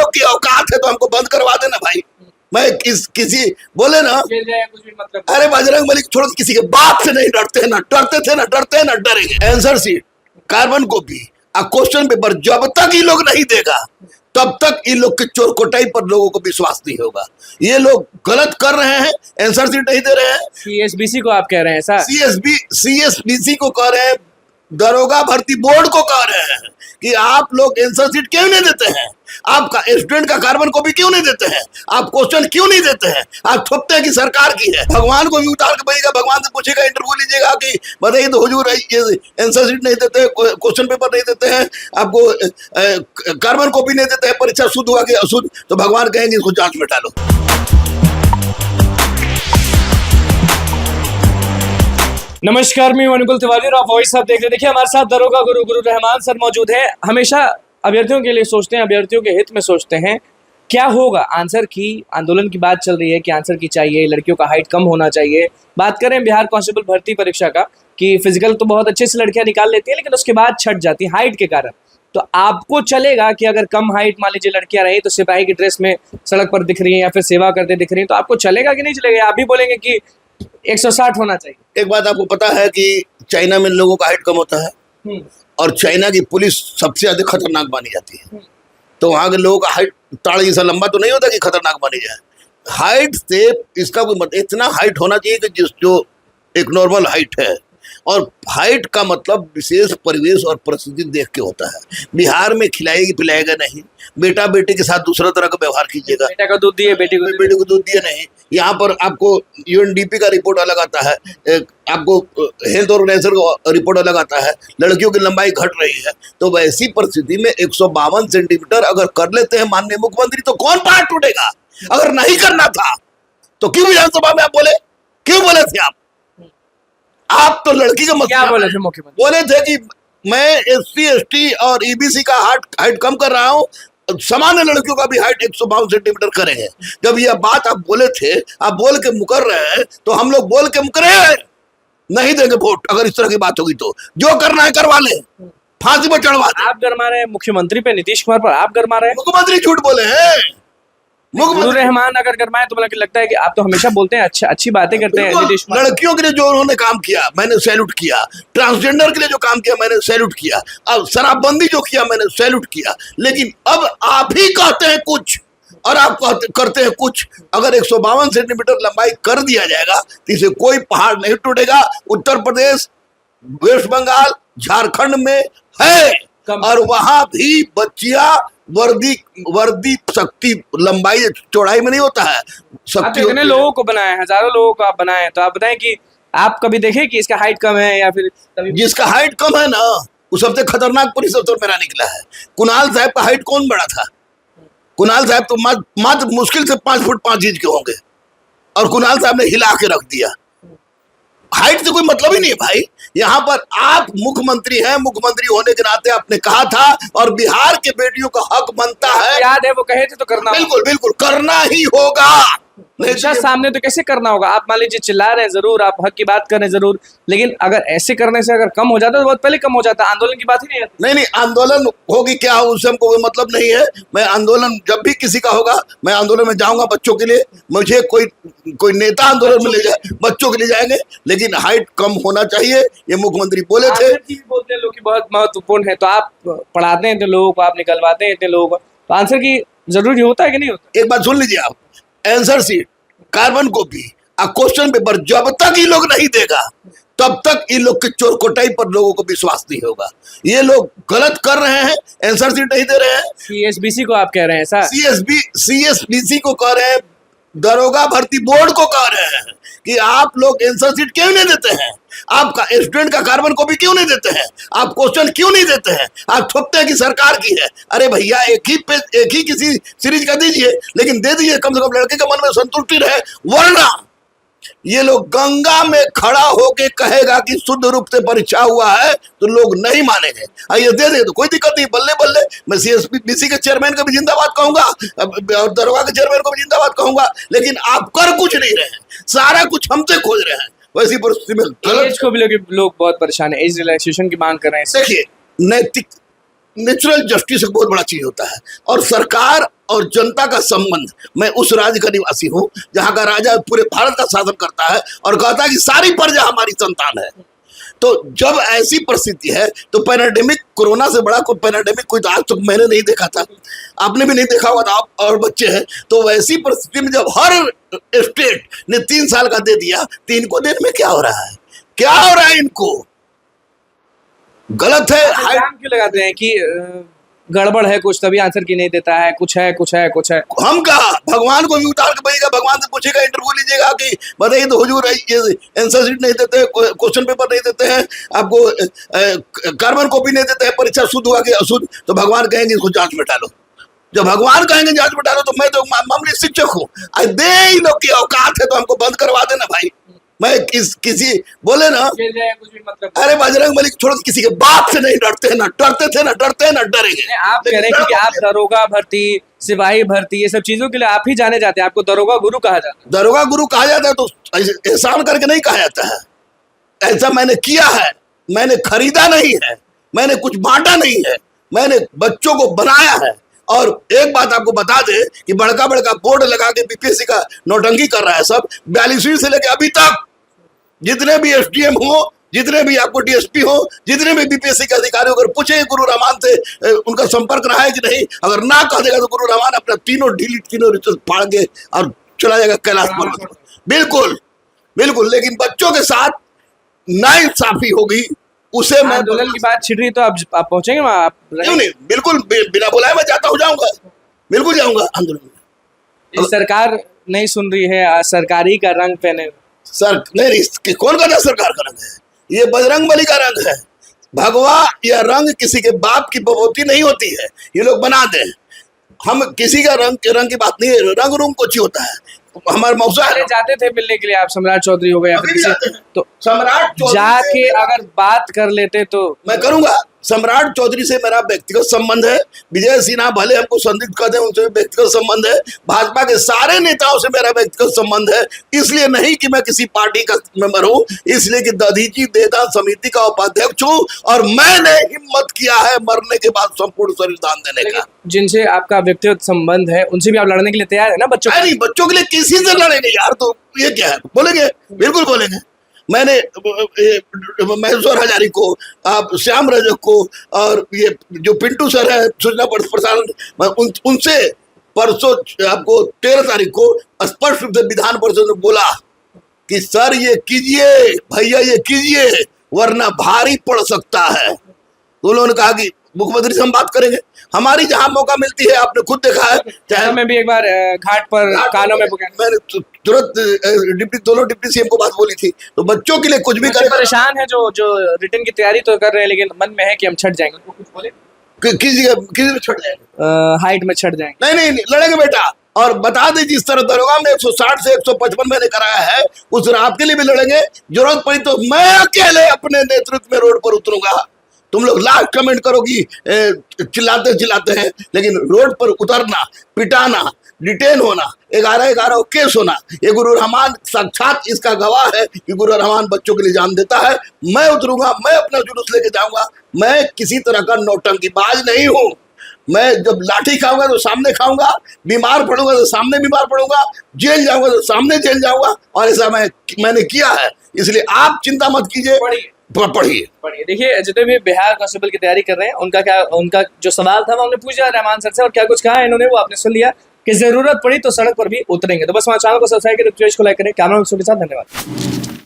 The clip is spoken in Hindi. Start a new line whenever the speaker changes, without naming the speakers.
लोग की औकात है तो हमको बंद करवा देना भाई। मैं किसी बोले ना,
कुछ भी मतलब
अरे बजरंग बली छोड़ो, किसी के बाप से नहीं डरते हैं, ना डरते थे, ना डरते हैं, ना डरेंगे। आंसर शीट, कार्बन कॉपी और क्वेश्चन पेपर जब तक ये लोग नहीं देगा तब तक ये लोग के चोर कोटाई पर लोगों को विश्वास नहीं होगा। ये लोग गलत कर रहे हैं, आंसर शीट नहीं दे रहे हैं।
सीएसबीसी को आप कह रहे हैं ऐसा?
सीएसबीसी को कह रहे हैं, दरोगा भर्ती बोर्ड को कह रहे हैं कि आप लोग आंसर शीट क्यों नहीं देते हैं, आपका स्टूडेंट का कार्बन कॉपी क्यों नहीं देते हैं, आप क्वेश्चन क्यों नहीं देते हैं, आप थोपते हैं कि सरकार की है। भगवान को भी उतार के बैठेगा, भगवान से पूछेगा, इंटरव्यू लीजिएगा कि बताइए तो हुजूर ये आंसर शीट नहीं देते, क्वेश्चन पेपर नहीं देते हैं, आपको कार्बन कॉपी नहीं देते हैं, परीक्षा शुद्ध हुआ कि अशुद्ध, तो भगवान कहेंगे इसको जांच में डालो।
नमस्कार, मैं अनुकुल तिवारी और आप वॉइस आप देख रहे हैं। देखिए हमारे साथ दरोगा गुरु रहमान सर मौजूद है। हमेशा अभ्यर्थियों के लिए सोचते हैं, अभ्यर्थियों के हित में सोचते हैं। क्या होगा आंसर की आंदोलन की बात चल रही है कि आंसर की चाहिए, लड़कियों का हाइट कम होना चाहिए। बात करें बिहार कांस्टेबल भर्ती परीक्षा का कि फिजिकल तो बहुत अच्छे से लड़कियां निकाल लेती है लेकिन उसके बाद छट जाती है हाइट के कारण। तो आपको चलेगा कि अगर कम हाइट मान लीजिए लड़कियां रही तो सिपाही की ड्रेस में सड़क पर दिख रही है या फिर सेवा करते दिख रही है, तो आपको चलेगा कि नहीं चलेगा? आप भी बोलेंगे कि 160 होना चाहिए।
एक बात आपको पता है कि चाइना में लोगों का हाइट कम होता है और चाइना की पुलिस सबसे अधिक खतरनाक मानी जाती है, तो वहां के लोगों का हाइट ताड़ जैसा लंबा तो नहीं होता कि खतरनाक मानी जाए। हाइट से इसका कोई मतलब, इतना हाइट होना चाहिए कि जो एक नॉर्मल हाइट है, और हाइट का मतलब विशेष परिवेश और परिस्थिति देख के होता है। बिहार में खिलाएगी पिलाएगा नहीं, बेटा बेटी के साथ दूसरा तरह का व्यवहार कीजिएगा।
बेटा का दूध दिए बेटी
को दूध दिए नहीं। यहाँ पर आपको यूएनडीपी का रिपोर्ट अलग आता है, आपको हेल्थ ऑर्गेनाइजेशन का रिपोर्ट अलग आता है, लड़कियों की लंबाई घट रही है। तो वैसी परिस्थिति में 152 सेंटीमीटर अगर कर लेते हैं माननीय मुख्यमंत्री तो कौन पहाड़ टूटेगा? अगर नहीं करना था तो क्यों विधानसभा में आप बोले, क्यों बोले थे आप तो लड़की का
क्या बोले थे मुख्यमंत्री?
बोले थे कि मैं एससी एसटी और ईबीसी का हाइट कम कर रहा हूँ, सामान्य लड़कियों का भी हाइट 152 सेंटीमीटर करेंगे। जब यह बात आप बोले थे, आप बोल के मुकर रहे हैं, तो हम लोग बोल के मुकरे नहीं देंगे वोट। अगर इस तरह की बात होगी तो जो करना है करवा ले, फांसी पर चढ़वा दे।
आप गरमा रहे हैं मुख्यमंत्री पे, नीतीश कुमार पर आप गरमा रहे हैं।
मुख्यमंत्री झूठ बोले हैं।
गुरु रहमान अगर गरमाए तो मुझे लगता है कि आप तो हमेशा बोलते हैं अच्छी बातें करते हैं। नीतीश कुमार
लड़कियों के लिए जो उन्होंने काम किया मैंने सैल्यूट किया, ट्रांसजेंडर के लिए जो काम किया मैंने सैल्यूट किया, अब शराबबंदी जो किया मैंने सैल्यूट किया। लेकिन अब आप ही कहते हैं कुछ और आप करते हैं कुछ। अगर 152 सेंटीमीटर लंबाई कर दिया जाएगा तो इसे कोई पहाड़ नहीं टूटेगा। उत्तर प्रदेश, वेस्ट बंगाल, झारखंड में है और वहां भी बच्चियां वर्दी शक्ति लंबाई चौड़ाई में नहीं होता है, शक्ति।
इतने लोगों को बनाए, हजारों लोगों को आप बनाए, तो आप बताएं कि आप कभी देखे कि इसका हाइट कम है या फिर कभी?
जिसका हाइट कम है ना वो सबसे खतरनाक पुलिस अफसर मेरा निकला है। कुणाल साहब का हाइट कौन बड़ा था? कुणाल साहब तो मात्र मुश्किल से 5 फुट 5 इंच के होंगे और कुणाल साहब ने हिला के रख दिया। हाइट से कोई मतलब ही नहीं है भाई। यहाँ पर आप मुख्यमंत्री हैं, मुख्यमंत्री होने के नाते आपने कहा था और बिहार के बेटियों का हक बनता है।
याद है वो कहे थे तो करना,
बिल्कुल बिल्कुल करना ही होगा।
नहीं सामने तो कैसे करना होगा? आप मान लीजिए चिल्ला रहे हैं जरूर, आप हक की बात कर रहे हैं जरूर, लेकिन अगर ऐसे करने से अगर कम हो जाता तो बहुत पहले कम हो जाता। आंदोलन की बात ही नहीं आती।
नहीं आंदोलन होगी क्या हो उससे हमको कोई मतलब नहीं है। मैं आंदोलन जब भी किसी का होगा मैं आंदोलन में जाऊंगा बच्चों के लिए। मुझे कोई नेता आंदोलन में ले जाए, बच्चों के लिए जाएंगे, लेकिन हाइट कम होना चाहिए, ये मुख्यमंत्री बोले थे।
बोलते हैं लोग कि बहुत महत्वपूर्ण है, तो आप पढ़ाते हैं इतने लोगों को, आप निकलवाते हैं इतने लोगों को, तो आंसर की जरूरी होता है कि नहीं होता?
एक बात सुन लीजिए आप, आंसर शीट, कार्बन कॉपी और क्वेश्चन पेपर जब तक ये लोग नहीं देगा तब तक ये लोग के चोर कोटाई पर लोगों को विश्वास नहीं होगा। ये लोग गलत कर रहे हैं, आंसर शीट नहीं दे रहे हैं।
सीएसबीसी को आप कह रहे हैं ऐसा?
सीएसबीसी को कह रहे हैं, दरोगा भर्ती बोर्ड को कह रहे हैं कि आप लोग आंसर शीट क्यों नहीं देते हैं, आपका स्टूडेंट का कार्बन कॉपी क्यों नहीं देते हैं, आप क्वेश्चन क्यों नहीं देते हैं, आप थोपते हैं कि सरकार की है। अरे भैया एक ही किसी सीरीज का दीजिए, लेकिन दे दीजिए, कम से कम लड़के के मन में संतुष्टि रहे। वरना ये लोग गंगा में खड़ा होके कहेगा कि शुद्ध रूप से परीक्षा हुआ है तो लोग नहीं मानेंगे। ये दे दे तो कोई दिक्कत नहीं, बल्ले बल्ले। मैं सीएसबीसी के चेयरमैन को भी जिंदाबाद कहूंगा और दरोगा के चेयरमैन को भी जिंदाबाद कहूंगा, लेकिन आप कर कुछ नहीं रहे हैं, सारा कुछ हमसे खोज रहे हैं। वैसी परिस्थिति में
एज को भी लोग बहुत परेशान है, एज रिलैक्सेशन की मांग कर रहे हैं।
देखिए, नैतिक नेचुरल जस्टिस एक बहुत बड़ा चीज होता है और सरकार और जनता का संबंध। मैं उस राज्य का निवासी हूं जहां का राजा पूरे भारत का शासन करता है और कहता है कि सारी प्रजा हमारी संतान है। तो जब ऐसी परिस्थिति है तो पैराडेमिक, कोरोना से बड़ा कोई पैराडेमिक कोई तो आज तक मैंने नहीं देखा था, आपने भी नहीं देखा होगा, आप और बच्चे हैं। तो वैसी परिस्थिति में जब हर स्टेट ने 3 साल का दे दिया, तो इनको देने में क्या हो रहा है, क्या हो रहा है इनको? गलत है।
इल्जाम क्यों लगाते हैं कि गड़बड़ है कुछ तभी आंसर की नहीं देता है, कुछ है कुछ है कुछ है?
हम कहा भगवान को भी उतार के भेजेगा, भगवान से पूछेगा, इंटरव्यू लीजिएगा कि बताइए तो हुजूर ये आंसर शीट नहीं देते, क्वेश्चन पेपर नहीं देते हैं, आपको कार्बन कॉपी नहीं देते हैं, परीक्षा शुद्ध हुआ कि अशुद्ध, तो भगवान कहेंगे इसको जांच में डालो। जब भगवान कहेंगे जांच में डालो तो मैं तो मामूली शिक्षक हूँ, दे ही लोग की औकात है तो हमको बंद करवा देना भाई। मैं किसी बोले ना,
कुछ भी मतलब
अरे बजरंग बली छोड़ो, किसी के बाप से नहीं डरते, ना डरते थे, ना डरते हैं, ना डरेंगे।
आप कह रहे हैं कि आप दरोगा भर्ती, सिपाही भर्ती, ये सब चीजों के लिए आप ही जाने जाते हैं, आपको दरोगा गुरु कहा जाता है।
दरोगा गुरु कहा जाता है तो एहसान करके नहीं कहा जाता है। ऐसा मैंने किया है, मैंने खरीदा नहीं है, मैंने कुछ बांटा नहीं है, मैंने बच्चों को बनाया है। और एक बात आपको बता दे कि बड़का बड़का बोर्ड लगा के बीपीएससी का नौटंकी कर रहा है सब, 42वीं से लेकर अभी तक जितने भी एसडीएम हो, जितने भी आपको डीएसपी हो, जितने भी बीपीएससी के अधिकारी, अगर पूछे गुरु रहमान से उनका संपर्क रहा है कि नहीं, अगर ना कह देगा तो गुरु रहमान अपना तीनों रिजल्ट फाड़ के और चला जाएगा कैलाश पर्वत पर। बिल्कुल बिल्कुल, लेकिन बच्चों के साथ नाइंसाफी होगी, उसे मैं
आंदोलन की बात छिड़ रही तो आप पहुंचेंगे वहां? आप
क्यों नहीं, बिल्कुल बिना बुलाए मैं जाता हूँ, जाऊंगा, बिल्कुल जाऊंगा आंदोलन में।
ये सरकार नहीं सुन रही है, सरकारी का रंग पहने।
सर नहीं, कौन का सरकार का रंग है? ये बजरंग बली का रंग है। भगवा या रंग किसी के बाप की बबूती नहीं होती है, ये लोग बना दे। हम किसी का रंग की बात नहीं है, रंग रूंग कुछ ही होता है। हमारे मौसा है,
जाते थे मिलने के लिए, आप सम्राट चौधरी हो गए या फिर किसी, तो
सम्राट चौधरी
जाके अगर बात कर लेते तो
मैं करूंगा। सम्राट चौधरी से मेरा व्यक्तिगत संबंध है, विजय सिन्हा भले हमको संदिग्ध कहते हैं, उनसे व्यक्तिगत संबंध है, भाजपा के सारे नेताओं से मेरा व्यक्तिगत संबंध है। इसलिए नहीं कि मैं किसी पार्टी का मेंबर हूं, इसलिए कि दधीची देदान समिति का उपाध्यक्ष हूं और मैंने हिम्मत किया है मरने के बाद संपूर्ण शरीर दान देने का।
जिनसे आपका व्यक्तिगत संबंध है उनसे भी आप लड़ने के लिए तैयार है ना?
बच्चों के लिए किसी से लड़ेंगे यार, तो ये क्या है, बोलेंगे, बिल्कुल बोलेंगे। मैंने महेश्वर हजारी को, आप श्याम रजक को, और ये जो पिंटू सर है सूचना प्रसारण, उनसे परसों आपको 13 तारीख को स्पष्ट रूप से विधान परिषद में बोला कि सर ये कीजिए, भैया ये कीजिए, वरना भारी पड़ सकता है। तो उन्होंने कहा कि मुख्यमंत्री से हम बात करेंगे, हमारी जहां मौका मिलती है, आपने खुद देखा है, चाहे
मैं भी एक बार घाट पर कानों में
मैंने तुरंत दोनों डिप्टी सीएम को बात बोली थी। तो बच्चों के लिए कुछ भी करें।
परेशान है जो रिटर्न की तैयारी तो कर रहे हैं, लेकिन मन में है कि हम छट जाएंगे, कुछ बोले
किसी में छट जाएंगे,
हाइट में छट जाएंगे।
नहीं लड़ेंगे बेटा। और बता दें जिस तरह दरोगा में 160 से 155 मैंने कराया है, उस रात के लिए भी लड़ेंगे। जरूरत पड़ी तो मैं अकेले अपने नेतृत्व में रोड पर उतरूंगा। तुम लोग लाख कमेंट करोगी चिल्लाते हैं, लेकिन रोड पर उतरना, पिटाना, डिटेन होना, 11 केस होना, ये गुरु रहमान साक्षात इसका गवाह है कि गुरु रहमान बच्चों के लिए जान देता है। मैं उतरूंगा, मैं अपना जुलूस लेके जाऊंगा। मैं किसी तरह का नौटंकीबाज नहीं हूं। मैं जब लाठी खाऊंगा तो सामने खाऊंगा, बीमार पड़ूंगा तो सामने बीमार पड़ूंगा, जेल जाऊंगा तो सामने जेल जाऊंगा, और ऐसा मैंने किया है। इसलिए आप चिंता मत कीजिए, पढ़िए।
देखिए, जितने भी बिहार कांस्टेबल की तैयारी कर रहे हैं उनका जो सवाल था वो हमने पूछा रहमान सर से, और क्या कुछ कहा इन्होंने वो आपने सुन लिया कि जरूरत पड़ी तो सड़क पर भी उतरेंगे। तो बस हमारे चैनल को सब्सक्राइब करें, पेज को लाइक करें। कैमरा के साथ धन्यवाद।